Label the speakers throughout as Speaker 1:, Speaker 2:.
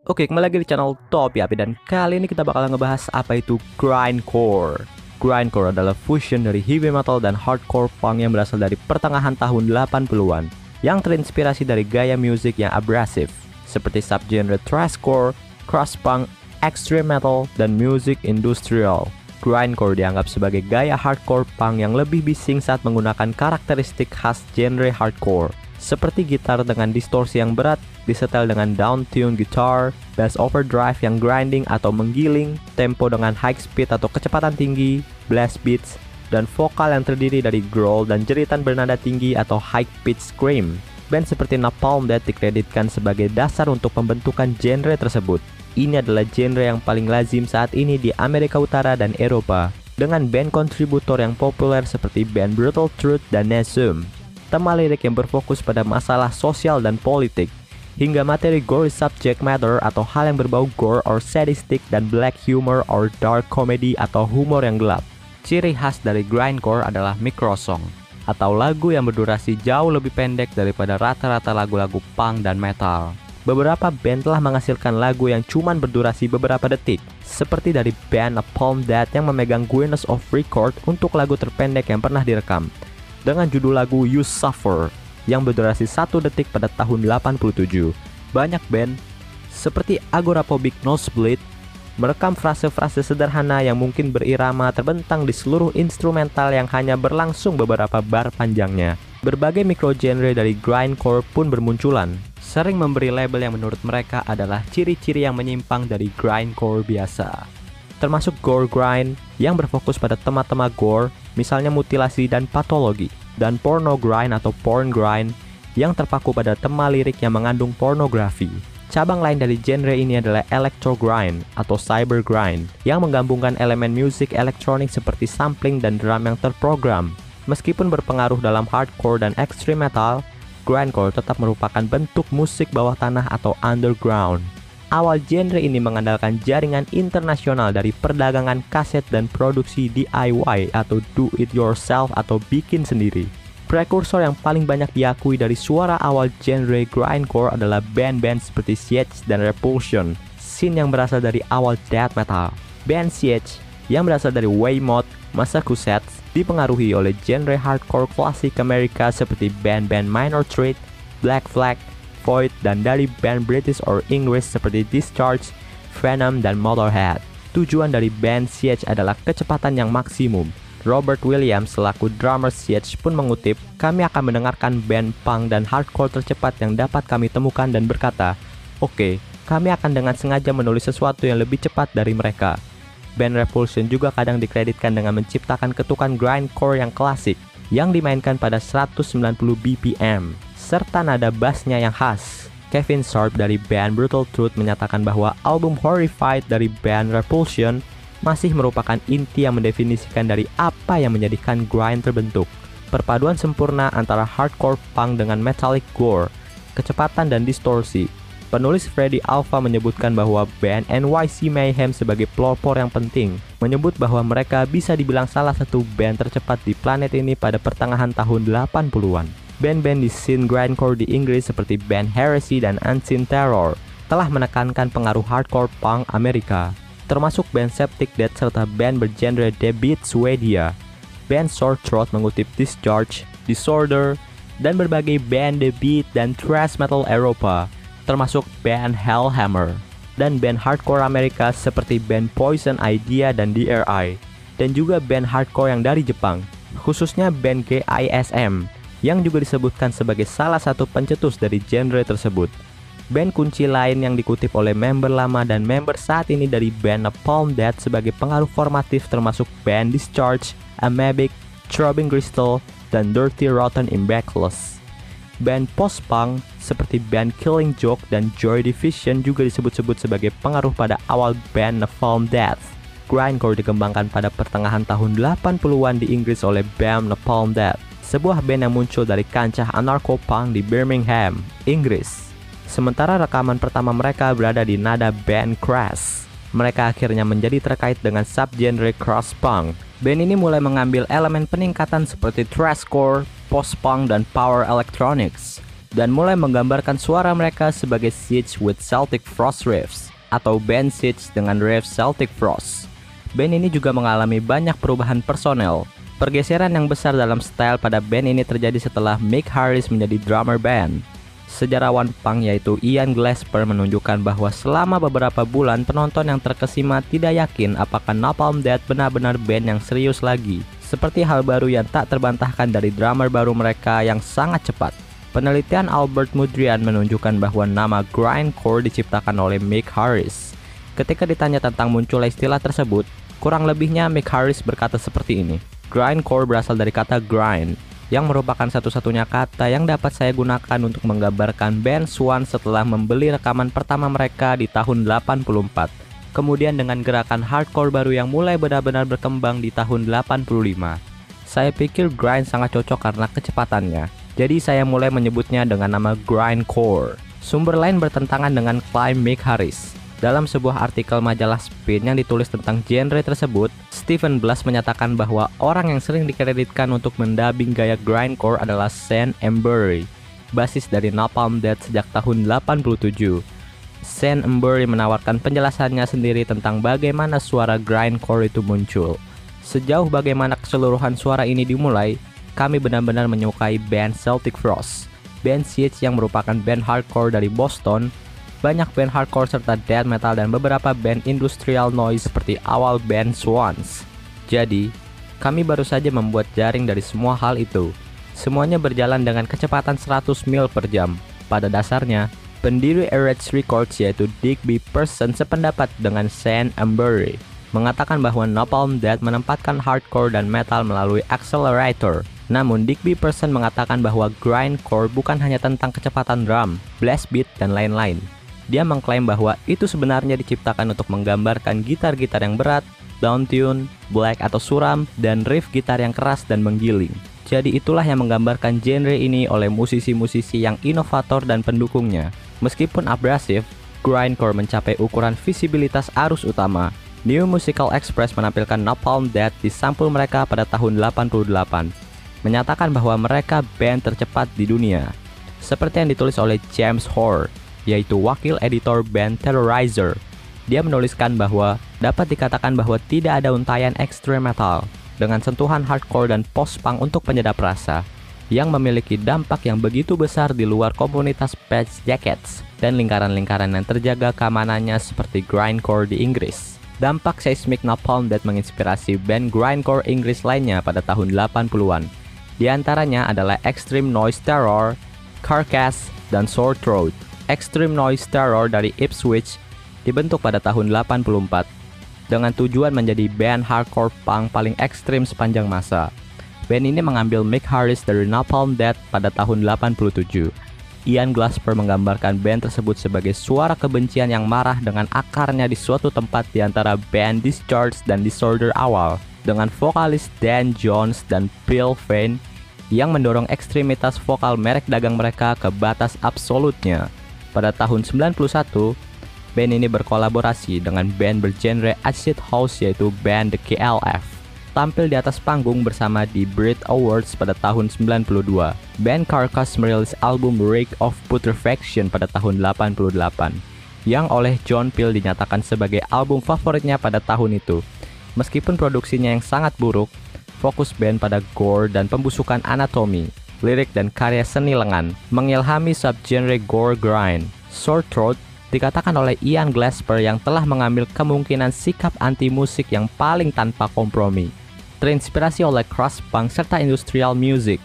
Speaker 1: Oke, kembali lagi di channel Top ya, dan kali ini kita bakal ngebahas apa itu grindcore. Grindcore adalah fusion dari heavy metal dan hardcore punk yang berasal dari pertengahan tahun 80-an, yang terinspirasi dari gaya musik yang abrasif, seperti subgenre thrashcore, crust punk, extreme metal, dan musik industrial. Grindcore dianggap sebagai gaya hardcore punk yang lebih bising saat menggunakan karakteristik khas genre hardcore, seperti gitar dengan distorsi yang berat disetel dengan down-tune gitar, bass overdrive yang grinding atau menggiling, tempo dengan high speed atau kecepatan tinggi, blast beats, dan vokal yang terdiri dari growl dan jeritan bernada tinggi atau high pitch scream. Band seperti Napalm Death dikreditkan sebagai dasar untuk pembentukan genre tersebut. Ini adalah genre yang paling lazim saat ini di Amerika Utara dan Eropa, dengan band kontributor yang populer seperti band Brutal Truth dan Nesum. Tema lirik yang berfokus pada masalah sosial dan politik, hingga materi gory subject matter atau hal yang berbau gore or sadistic, dan black humor or dark comedy atau humor yang gelap. Ciri khas dari grindcore adalah microsong, atau lagu yang berdurasi jauh lebih pendek daripada rata-rata lagu-lagu punk dan metal. Beberapa band telah menghasilkan lagu yang cuman berdurasi beberapa detik, seperti dari band Napalm Death yang memegang Guinness of Record untuk lagu terpendek yang pernah direkam, dengan judul lagu You Suffer yang berdurasi 1 detik pada tahun 87. Banyak band seperti Agoraphobic Nosebleed merekam frase-frase sederhana yang mungkin berirama terbentang di seluruh instrumental yang hanya berlangsung beberapa bar panjangnya. Berbagai microgenre dari grindcore pun bermunculan, sering memberi label yang menurut mereka adalah ciri-ciri yang menyimpang dari grindcore biasa, termasuk gore grind yang berfokus pada tema-tema gore, misalnya mutilasi dan patologi, dan porno grind atau porn grind yang terpaku pada tema lirik yang mengandung pornografi. Cabang lain dari genre ini adalah electro grind atau cyber grind yang menggabungkan elemen musik elektronik seperti sampling dan drum yang terprogram. Meskipun berpengaruh dalam hardcore dan extreme metal, grindcore tetap merupakan bentuk musik bawah tanah atau underground. Awal genre ini mengandalkan jaringan internasional dari perdagangan kaset dan produksi DIY atau do it yourself atau bikin sendiri. Prekursor yang paling banyak diakui dari suara awal genre grindcore adalah band-band seperti Siege dan Repulsion, scene yang berasal dari awal death metal. Band Siege yang berasal dari Weymouth, Massachusetts, dipengaruhi oleh genre hardcore klasik Amerika seperti band-band Minor Threat, Black Flag, Void, dan dari band British or Inggris seperti Discharge, Venom, dan Motorhead. Tujuan dari band Siege adalah kecepatan yang maksimum. Robert Williams selaku drummer Siege pun mengutip, "Kami akan mendengarkan band punk dan hardcore tercepat yang dapat kami temukan dan berkata, oke, kami akan dengan sengaja menulis sesuatu yang lebih cepat dari mereka." Band Repulsion juga kadang dikreditkan dengan menciptakan ketukan grindcore yang klasik yang dimainkan pada 190 BPM serta nada bassnya yang khas. Kevin Sharp dari band Brutal Truth menyatakan bahwa album Horrified dari band Repulsion masih merupakan inti yang mendefinisikan dari apa yang menjadikan grind terbentuk. Perpaduan sempurna antara hardcore punk dengan metallic gore, kecepatan dan distorsi. Penulis Freddy Alva menyebutkan bahwa band NYC Mayhem sebagai pelopor yang penting, menyebut bahwa mereka bisa dibilang salah satu band tercepat di planet ini pada pertengahan tahun 80-an. Band-band di scene grindcore di Inggris seperti band Heresy dan Unseen Terror telah menekankan pengaruh hardcore punk Amerika, termasuk band Septic Death serta band bergenre deathbeat Swedia. Band Sore Throat mengutip Discharge, Disorder, dan berbagai band deathbeat dan thrash metal Eropa, termasuk band Hellhammer, dan band hardcore Amerika seperti band Poison Idea dan DRI, dan juga band hardcore yang dari Jepang, khususnya band GISM, yang juga disebutkan sebagai salah satu pencetus dari genre tersebut. Band kunci lain yang dikutip oleh member lama dan member saat ini dari band Napalm Death sebagai pengaruh formatif termasuk band Discharge, Amoebic, Throbbing Gristle, dan Dirty Rotten Immaculate. Band post-punk seperti band Killing Joke dan Joy Division juga disebut-sebut sebagai pengaruh pada awal band Napalm Death. Grindcore dikembangkan pada pertengahan tahun 80-an di Inggris oleh band Napalm Death, sebuah band yang muncul dari kancah anarcho-punk di Birmingham, Inggris. Sementara rekaman pertama mereka berada di nada band Crash, mereka akhirnya menjadi terkait dengan subgenre crust punk. Band ini mulai mengambil elemen peningkatan seperti thrashcore, post-punk, dan power electronics. dan mulai menggambarkan suara mereka sebagai Siege with Celtic Frost riffs atau band Siege dengan riff Celtic Frost. Band ini juga mengalami banyak perubahan personel. Pergeseran yang besar dalam style pada band ini terjadi setelah Mick Harris menjadi drummer band. Sejarawan punk yaitu Ian Glasper menunjukkan bahwa selama beberapa bulan penonton yang terkesima tidak yakin apakah Napalm Death benar-benar band yang serius lagi. Seperti hal baru yang tak terbantahkan dari drummer baru mereka yang sangat cepat. Penelitian Albert Mudrian menunjukkan bahwa nama grindcore diciptakan oleh Mick Harris. Ketika ditanya tentang munculnya istilah tersebut, kurang lebihnya Mick Harris berkata seperti ini. Grindcore berasal dari kata grind, yang merupakan satu-satunya kata yang dapat saya gunakan untuk menggambarkan band Swan setelah membeli rekaman pertama mereka di tahun 84. Kemudian dengan gerakan hardcore baru yang mulai benar-benar berkembang di tahun 85. Saya pikir grind sangat cocok karena kecepatannya. Jadi saya mulai menyebutnya dengan nama grindcore. Sumber lain bertentangan dengan klaim Mick Harris. Dalam sebuah artikel majalah Spin yang ditulis tentang genre tersebut, Stephen Blas menyatakan bahwa orang yang sering dikreditkan untuk mendubbing gaya grindcore adalah Sean Embury, basis dari Napalm Death sejak tahun 87. Sean Embury menawarkan penjelasannya sendiri tentang bagaimana suara grindcore itu muncul. Sejauh bagaimana keseluruhan suara ini dimulai, kami benar-benar menyukai band Celtic Frost, band Siege yang merupakan band hardcore dari Boston, banyak band hardcore serta death metal dan beberapa band industrial noise seperti awal band Swans. Jadi, kami baru saja membuat jaring dari semua hal itu. Semuanya berjalan dengan kecepatan 100 mil per jam. Pada dasarnya, pendiri RH Records yaitu Digby Person sependapat dengan Sean Embury, mengatakan bahwa Napalm Death menempatkan hardcore dan metal melalui accelerator. Namun Digby Person mengatakan bahwa grindcore bukan hanya tentang kecepatan drum, blast beat, dan lain-lain. Dia mengklaim bahwa itu sebenarnya diciptakan untuk menggambarkan gitar-gitar yang berat, downtune, black atau suram, dan riff gitar yang keras dan menggiling. Jadi itulah yang menggambarkan genre ini oleh musisi-musisi yang inovator dan pendukungnya. Meskipun abrasif, grindcore mencapai ukuran visibilitas arus utama. New Musical Express menampilkan Napalm Death di sampul mereka pada tahun 88, menyatakan bahwa mereka band tercepat di dunia. Seperti yang ditulis oleh James Hoare, yaitu wakil editor band Terrorizer. Dia menuliskan bahwa dapat dikatakan bahwa tidak ada untayan extreme metal dengan sentuhan hardcore dan post-punk untuk penyedap rasa yang memiliki dampak yang begitu besar di luar komunitas Patch Jackets dan lingkaran-lingkaran yang terjaga keamanannya seperti grindcore di Inggris. Dampak seismik Napalm Death menginspirasi band grindcore Inggris lainnya pada tahun 80-an. Di antaranya adalah Extreme Noise Terror, Carcass, dan Sore Throat. Extreme Noise Terror dari Ipswich dibentuk pada tahun 84 dengan tujuan menjadi band hardcore punk paling ekstrim sepanjang masa. Band ini mengambil Mick Harris dari Napalm Death pada tahun 87. Ian Glasper menggambarkan band tersebut sebagai suara kebencian yang marah dengan akarnya di suatu tempat di antara band Discharge dan Disorder awal, dengan vokalis Dan Jones dan Bill Vane yang mendorong ekstremitas vokal merek dagang mereka ke batas absolutnya. Pada tahun 91, band ini berkolaborasi dengan band bergenre acid house yaitu band The KLF. Tampil di atas panggung bersama di Brit Awards pada tahun 92. Band Carcass merilis album Rake of Putrefaction pada tahun 88, yang oleh John Peel dinyatakan sebagai album favoritnya pada tahun itu. Meskipun produksinya yang sangat buruk, fokus band pada gore dan pembusukan anatomi, lirik dan karya seni lengan, mengilhami subgenre gore grind. Sore Throat dikatakan oleh Ian Glasper yang telah mengambil kemungkinan sikap anti-musik yang paling tanpa kompromi, terinspirasi oleh crust punk serta industrial music.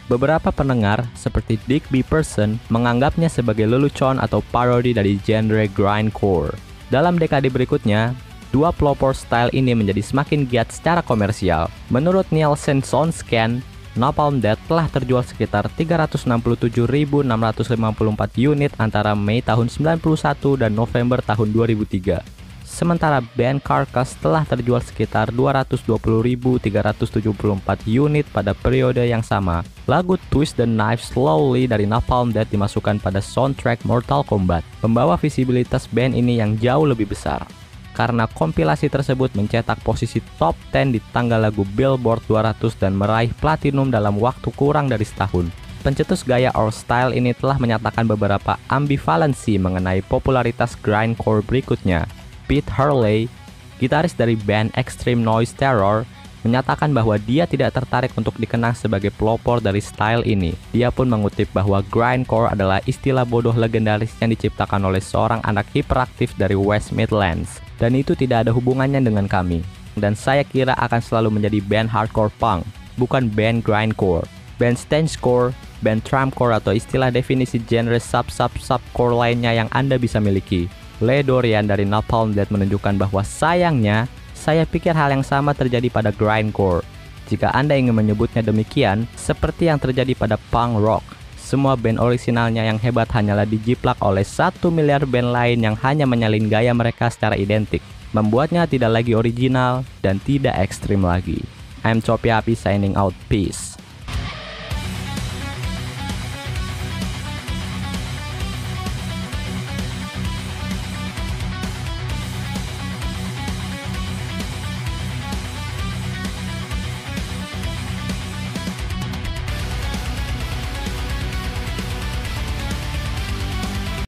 Speaker 1: Beberapa pendengar seperti Digby Person menganggapnya sebagai lelucon atau parodi dari genre grindcore. Dalam dekade berikutnya, dua pelopor style ini menjadi semakin giat secara komersial. Menurut Nielsen SoundScan, Napalm Death telah terjual sekitar 367.654 unit antara Mei tahun 91 dan November tahun 2003. Sementara band Carcass telah terjual sekitar 220.374 unit pada periode yang sama. Lagu Twist the Knife Slowly dari Napalm Death dimasukkan pada soundtrack Mortal Kombat, membawa visibilitas band ini yang jauh lebih besar. Karena kompilasi tersebut mencetak posisi top 10 di tangga lagu Billboard 200 dan meraih platinum dalam waktu kurang dari setahun. Pencetus gaya or style ini telah menyatakan beberapa ambivalensi mengenai popularitas grindcore berikutnya. Pete Hurley, gitaris dari band Extreme Noise Terror, menyatakan bahwa dia tidak tertarik untuk dikenang sebagai pelopor dari style ini. Dia pun mengutip bahwa grindcore adalah istilah bodoh legendaris yang diciptakan oleh seorang anak hiperaktif dari West Midlands, dan itu tidak ada hubungannya dengan kami. Dan saya kira akan selalu menjadi band hardcore punk, bukan band grindcore. Band stangecore, band tramcore, atau istilah definisi genre sub-sub-subcore lainnya yang Anda bisa miliki. Lee Dorian dari Napalm Death menunjukkan bahwa sayangnya, saya pikir hal yang sama terjadi pada grindcore. Jika Anda ingin menyebutnya demikian, seperti yang terjadi pada punk rock, semua band orisinalnya yang hebat hanyalah dijiplak oleh 1 miliar band lain yang hanya menyalin gaya mereka secara identik, membuatnya tidak lagi original dan tidak ekstrim lagi. I'm Choppy Happy signing out, peace.